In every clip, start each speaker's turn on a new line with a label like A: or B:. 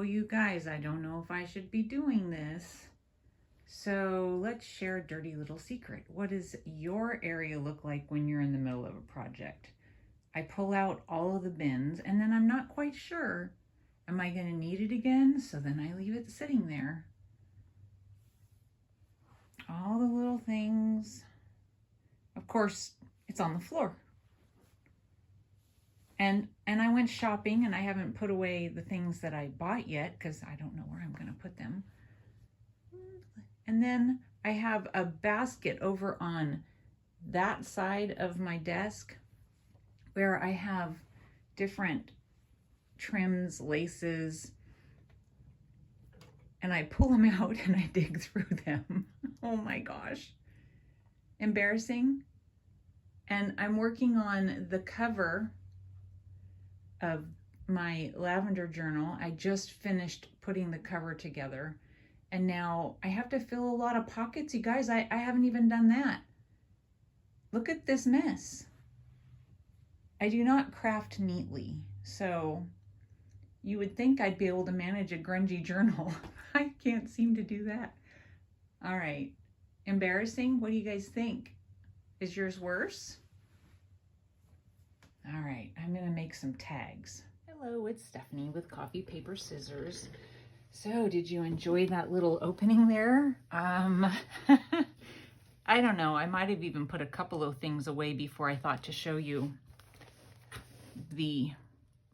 A: you guys, I don't know if I should be doing this. So let's share a dirty little secret. What does your area look like when you're in the middle of a project? I pull out all of the bins and then I'm not quite sure. Am I going to need it again? So then I leave it sitting there. All the little things. Of course, it's on the floor. And I went shopping and I haven't put away the things that I bought yet because I don't know where I'm going to put them. And then I have a basket over on that side of my desk where I have different trims, laces, and I pull them out and I dig through them. Oh my gosh. Embarrassing. And I'm working on the cover of my Lavender Journal. I just finished putting the cover together and now I have to fill a lot of pockets. You guys, I haven't even done that. Look at this mess. I do not craft neatly, so you would think I'd be able to manage a grungy journal. I can't seem to do that. All right, embarrassing? What do you guys think? Is yours worse? All right, I'm gonna make some tags. Hello, it's Stephanie with Coffee Paper Scissors. So did you enjoy that little opening there? I don't know, I might have even put a couple of things away before I thought to show you the,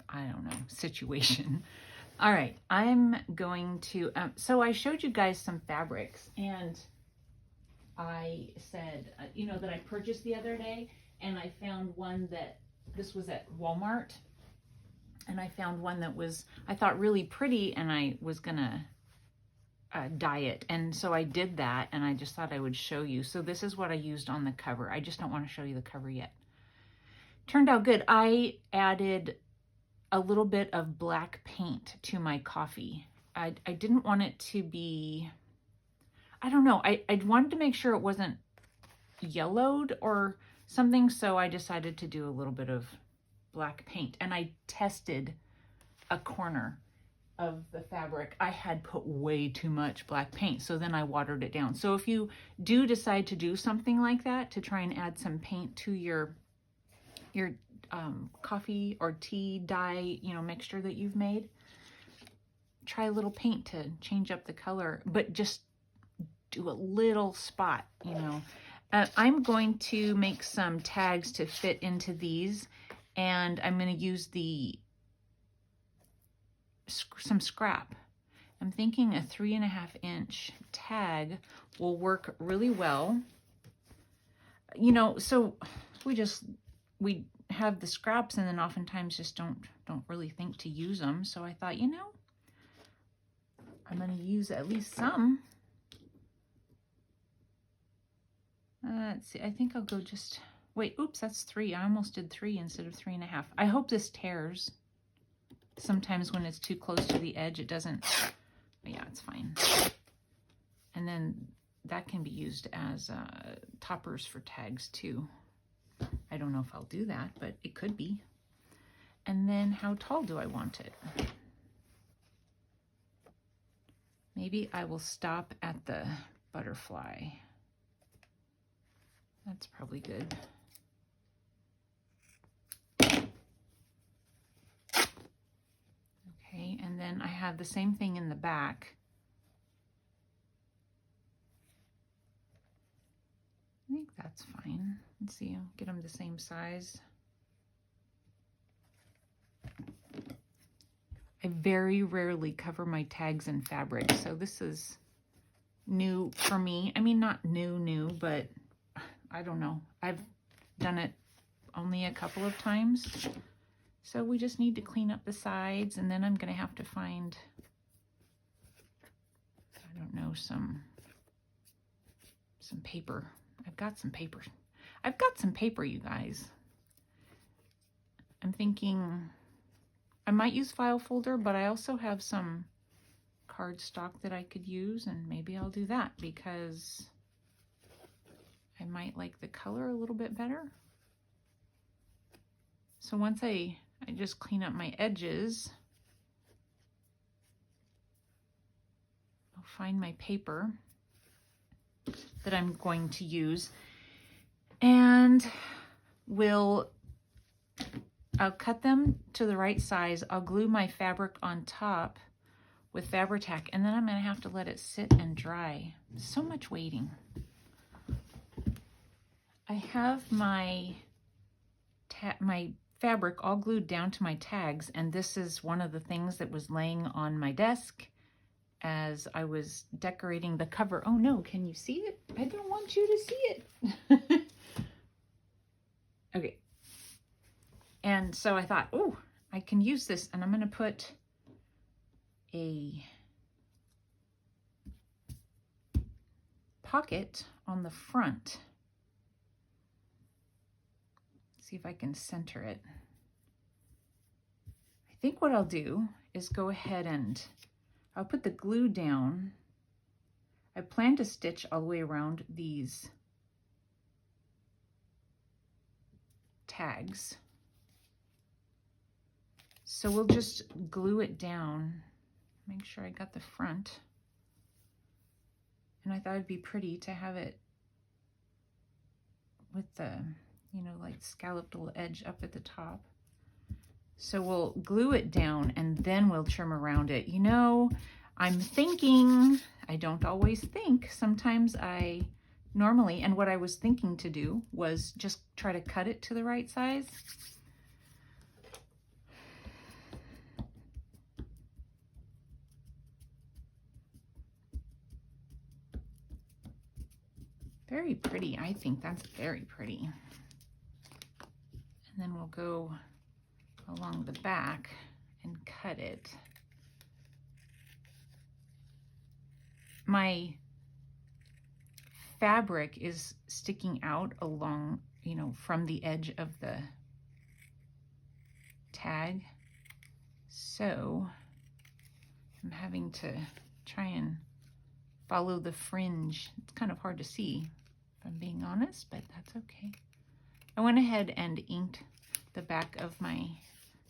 A: I don't know, situation. All right, I'm going to, so I showed you guys some fabrics and I said, you know, that I purchased the other day, and I found one that, this was at Walmart, and I found one that was, I thought really pretty, and I was gonna dye it. And so I did that, and I just thought I would show you. So this is what I used on the cover. I just don't want to show you the cover yet. Turned out good. I added a little bit of black paint to my coffee. I didn't want it to be, I don't know, I wanted to make sure it wasn't yellowed or something, so I decided to do a little bit of black paint. And I tested a corner of the fabric. I had put way too much black paint, so then I watered it down. So if you do decide to do something like that, to try and add some paint to your coffee or tea dye, you know, mixture that you've made, try a little paint to change up the color, but just do a little spot, you know. I'm going to make some tags to fit into these, and I'm going to use some scrap. I'm thinking a 3.5-inch tag will work really well. You know, so we have the scraps and then oftentimes just don't really think to use them. So I thought, you know, I'm going to use at least some. Let's see, I think I'll go just, wait, oops, that's 3. I almost did 3 instead of 3.5. I hope this tears. Sometimes when it's too close to the edge, it doesn't, but yeah, it's fine. And then that can be used as toppers for tags too. I don't know if I'll do that, but it could be. And then how tall do I want it? Maybe I will stop at the butterfly. That's probably good. Okay, and then I have the same thing in the back. I think that's fine. Let's see, I'll get them the same size. I very rarely cover my tags in fabric, so this is new for me. I mean, not new, but I don't know. I've done it only a couple of times. So we just need to clean up the sides, and then I'm going to have to find, I don't know, some paper. I've got some paper. I've got some paper, you guys. I'm thinking I might use file folder, but I also have some cardstock that I could use, and maybe I'll do that because I might like the color a little bit better. So once I just clean up my edges, find my paper that I'm going to use, and I'll cut them to the right size. I'll glue my fabric on top with Fabri-Tac, and then I'm gonna have to let it sit and dry. So much waiting. I have my fabric all glued down to my tags, and this is one of the things that was laying on my desk as I was decorating the cover. Oh no, can you see it? I don't want you to see it. Okay. And so I thought, oh, I can use this, and I'm going to put a pocket on the front. See if I can center it. I think what I'll do is go ahead and I'll put the glue down. I plan to stitch all the way around these tags. So we'll just glue it down. Make sure I got the front. And I thought it'd be pretty to have it with the, you know, like scalloped little edge up at the top. So we'll glue it down and then we'll trim around it. You know, I'm thinking, I don't always think, sometimes I normally, and what I was thinking to do was just try to cut it to the right size. Very pretty. I think that's very pretty. And then we'll go along the back and cut it. My fabric is sticking out along, you know, from the edge of the tag. So I'm having to try and follow the fringe. It's kind of hard to see, if I'm being honest, but that's okay. I went ahead and inked the back of my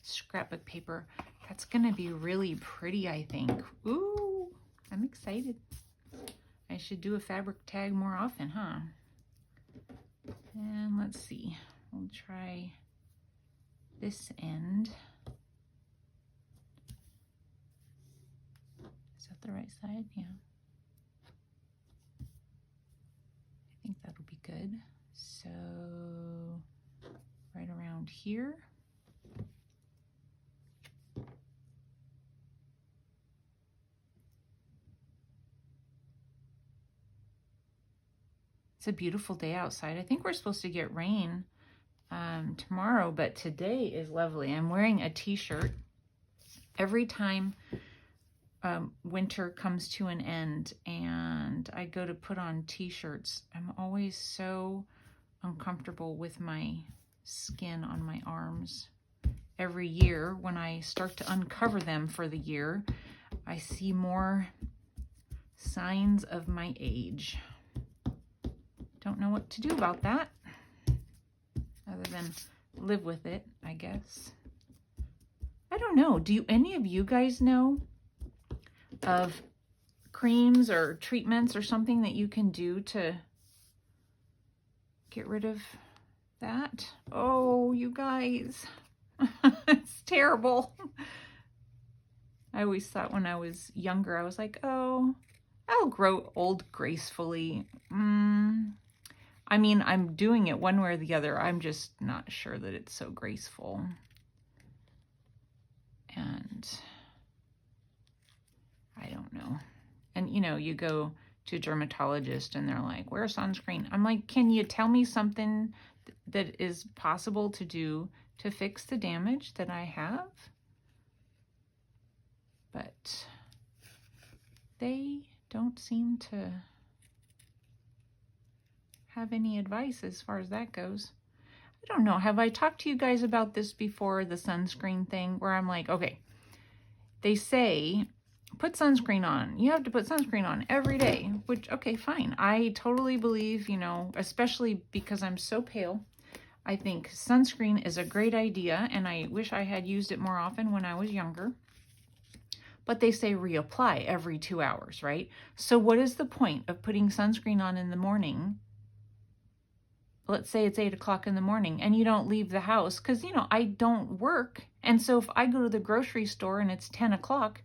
A: scrapbook paper. That's gonna be really pretty, I think. Ooh, I'm excited. I should do a fabric tag more often, huh? And let's see, we'll try this end. Is that the right side? Yeah. I think that'll be good. So right around here. It's a beautiful day outside. I think we're supposed to get rain tomorrow, but today is lovely. I'm wearing a t-shirt. Every time winter comes to an end and I go to put on t-shirts, I'm always so uncomfortable with my skin on my arms. Every year when I start to uncover them for the year, I see more signs of my age. Don't know what to do about that other than live with it, I guess. I don't know. Do any of you guys know of creams or treatments or something that you can do to get rid of that? Oh, you guys, it's terrible. I always thought when I was younger, I was like, oh, I'll grow old gracefully. I mean, I'm doing it one way or the other. I'm just not sure that it's so graceful. And I don't know. And, you know, you go to a dermatologist and they're like, wear sunscreen. I'm like, can you tell me something that is possible to do to fix the damage that I have? But they don't seem to have any advice as far as that goes. I don't know. Have I talked to you guys about this before, the sunscreen thing, where I'm like, okay, they say put sunscreen on. You have to put sunscreen on every day, which, okay, fine. I totally believe, you know, especially because I'm so pale. I think sunscreen is a great idea, and I wish I had used it more often when I was younger. but they say reapply every 2 hours, right? So what is the point of putting sunscreen on in the morning? Let's say it's 8 o'clock in the morning and you don't leave the house because, you know, I don't work. And so if I go to the grocery store and it's 10 o'clock,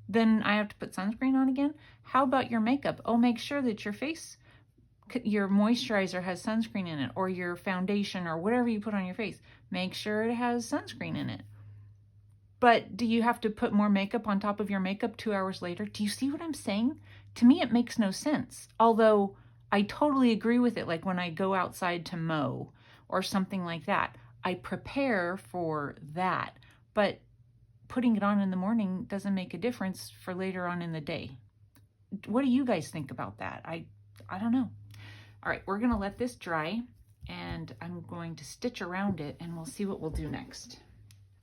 A: then I have to put sunscreen on again. How about your makeup? Oh, make sure that your moisturizer has sunscreen in it, or your foundation or whatever you put on your face. Make sure it has sunscreen in it. But do you have to put more makeup on top of your makeup 2 hours later? Do you see what I'm saying? To me, it makes no sense. Although I totally agree with it. Like when I go outside to mow or something like that, I prepare for that. But putting it on in the morning doesn't make a difference for later on in the day. What do you guys think about that? I don't know. All right, we're gonna let this dry and I'm going to stitch around it and we'll see what we'll do next.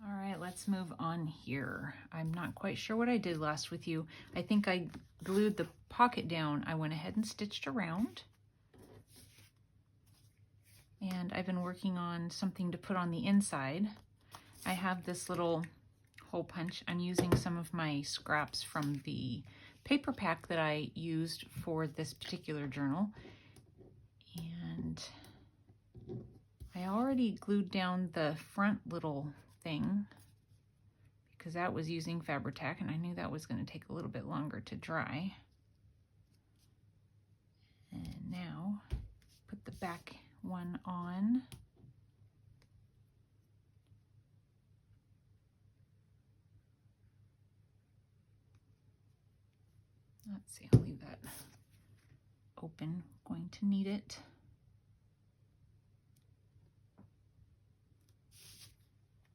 A: All right, let's move on here. I'm not quite sure what I did last with you. I think I glued the pocket down. I went ahead and stitched around. And I've been working on something to put on the inside. I have this little hole punch. I'm using some of my scraps from the paper pack that I used for this particular journal. And I already glued down the front little thing because that was using Fabri-Tac and I knew that was going to take a little bit longer to dry. And now put the back one on. Let's see, I'll leave that open. Going to need it.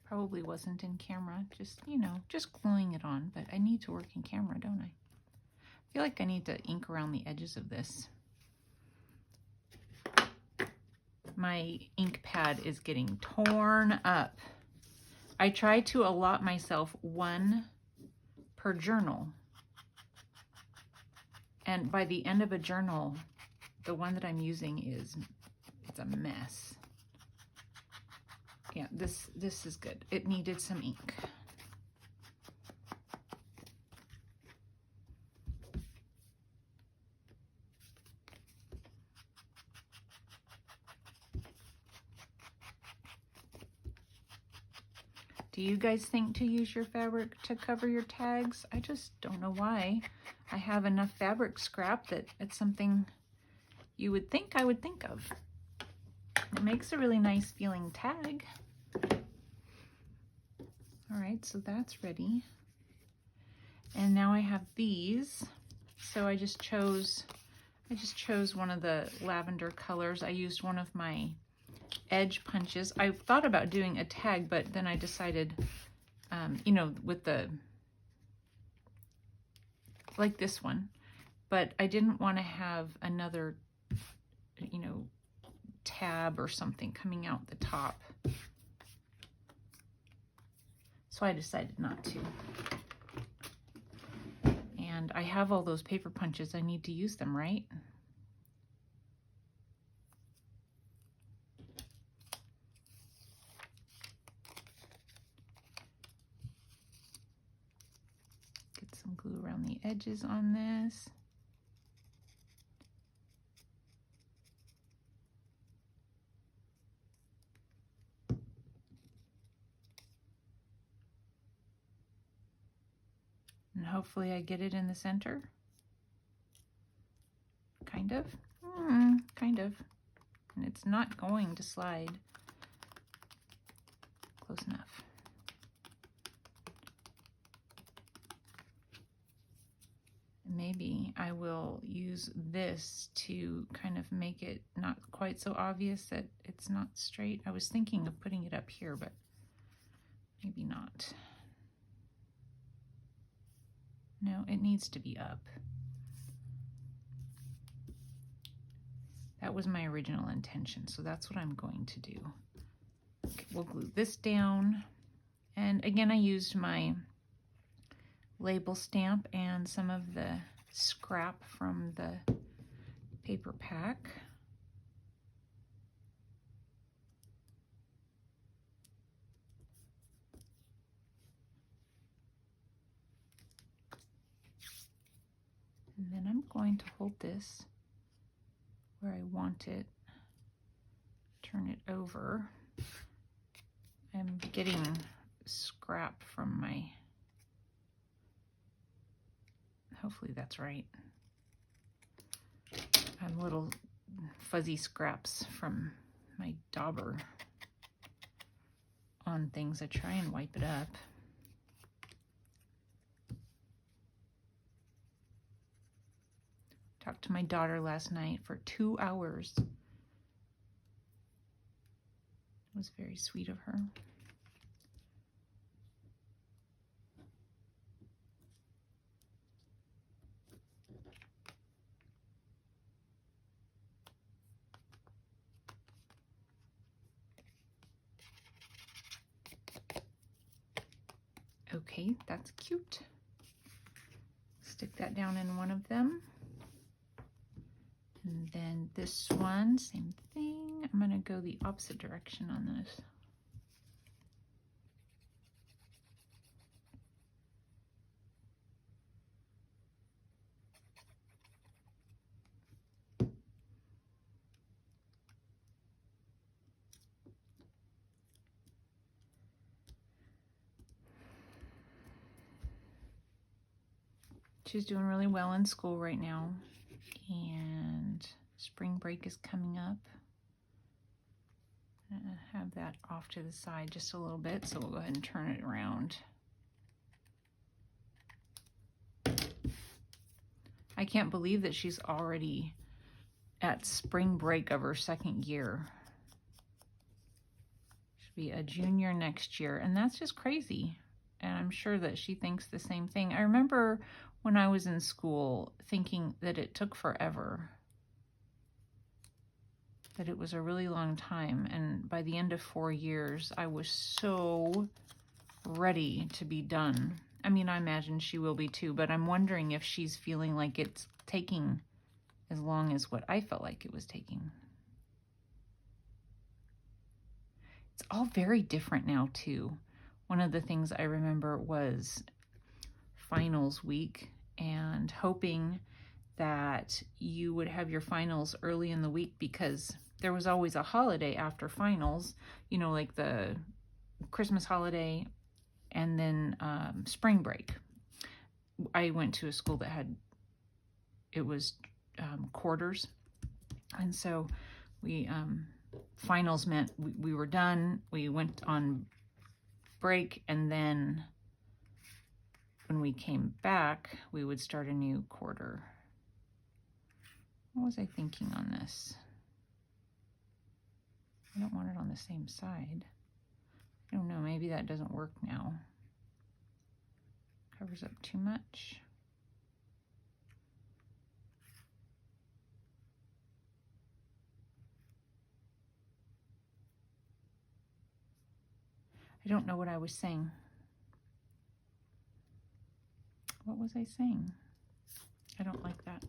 A: Probably wasn't in camera, just, you know, just gluing it on, but I need to work in camera, don't I? I feel like I need to ink around the edges of this. My ink pad is getting torn up. I try to allot myself one per journal. And by the end of a journal, the one that I'm using it's a mess. Yeah, this is good. It needed some ink. Do you guys think to use your fabric to cover your tags? I just don't know why. I have enough fabric scrap that it's something you would think I would think of. It makes a really nice feeling tag. All right, so that's ready. And now I have these. So I just chose one of the lavender colors. I used one of my edge punches. I thought about doing a tag, but then I decided, you know, with like this one, but I didn't want to have another, you know, tab or something coming out the top. So I decided not to. And I have all those paper punches. I need to use them, right? Get some glue around the edges on this. And hopefully I get it in the center. Kind of. Kind of. And it's not going to slide. Close enough. Maybe I will use this to kind of make it not quite so obvious that it's not straight. I was thinking of putting it up here, but maybe not. No, it needs to be up. That was my original intention, so that's what I'm going to do. Okay, we'll glue this down. And again, I used my label stamp and some of the scrap from the paper pack. And then I'm going to hold this where I want it, turn it over. I'm getting scrap from my, hopefully that's right. I have little fuzzy scraps from my dauber on things. I try and wipe it up. Talked to my daughter last night for 2 hours. It was very sweet of her. Okay, that's cute. Stick that down in one of them. And then this one, same thing. I'm going to go the opposite direction on this. She's doing really well in school right now, and spring break is coming up. I'm gonna have that off to the side just a little bit, so we'll go ahead and turn it around. I can't believe that she's already at spring break of her second year. She'll be a junior next year, and that's just crazy. And I'm sure that she thinks the same thing. I remember when I was in school thinking that it took forever, that it was a really long time. And by the end of 4 years, I was so ready to be done. I mean, I imagine she will be too, but I'm wondering if she's feeling like it's taking as long as what I felt like it was taking. It's all very different now too. One of the things I remember was finals week and hoping that you would have your finals early in the week because there was always a holiday after finals, you know, like the Christmas holiday and then spring break. I went to a school that had, it was quarters. And so we, finals meant we were done. We went on break, and then when we came back, we would start a new quarter. What was I thinking on this? I don't want it on the same side. I don't know, maybe that doesn't work now. Covers up too much. I don't know what I was saying. What was I saying? I don't like that.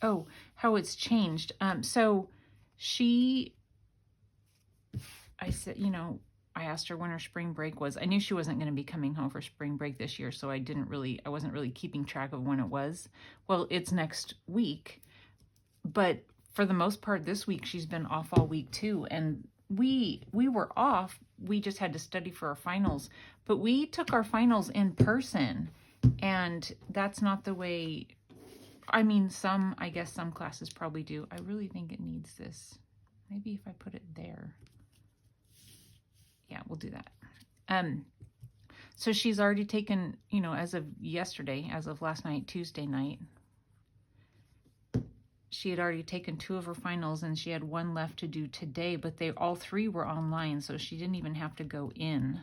A: Oh, how it's changed. So I said, you know, I asked her when her spring break was. I knew she wasn't going to be coming home for spring break this year, so I wasn't really keeping track of when it was. Well, it's next week, but for the most part this week she's been off all week too, and we were off. We just had to study for our finals, but we took our finals in person, and that's not the way. I mean, I guess some classes probably do. I really think it needs this. Maybe if I put it there. Yeah, we'll do that. So she's already taken, you know, as of yesterday, as of last night, Tuesday night, she had already taken 2 of her finals, and she had 1 left to do today, but all 3 were online, so she didn't even have to go in.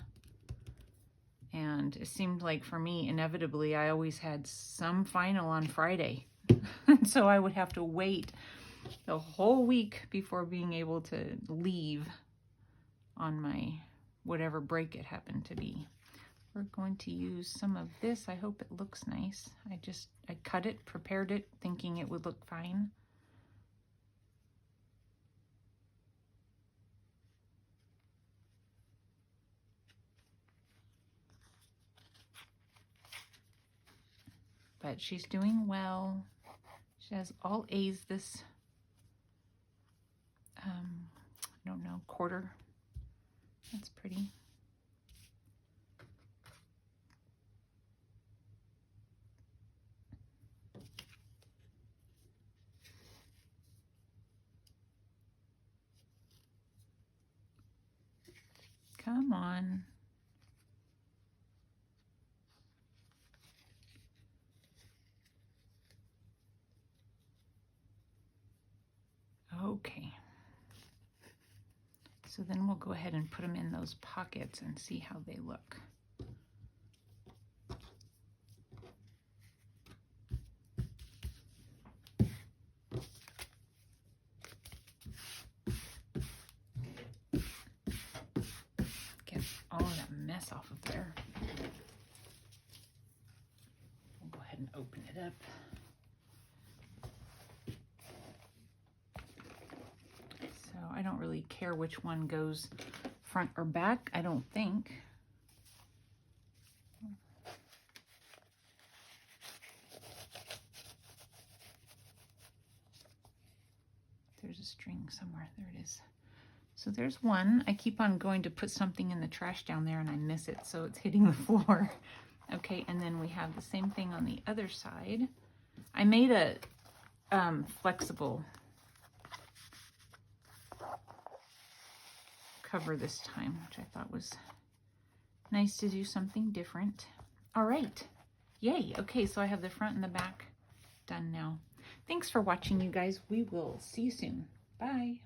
A: And it seemed like for me, inevitably, I always had some final on Friday. So I would have to wait the whole week before being able to leave on my whatever break it happened to be. We're going to use some of this. I hope it looks nice. I cut it, prepared it, thinking it would look fine. but she's doing well. She has all A's this, I don't know, quarter. That's pretty. Come on. Okay. So then we'll go ahead and put them in those pockets and see how they look. Get all of that mess off of there. We'll go ahead and open it up. I don't really care which one goes front or back, I don't think. There's a string somewhere. There it is. So there's one. I keep on going to put something in the trash down there and I miss it, so it's hitting the floor. Okay, and then we have the same thing on the other side. I made a flexible cover this time, which I thought was nice to do something different. All right, yay. Okay, so I have the front and the back done now. Thanks for watching, you guys. We will see you soon. Bye.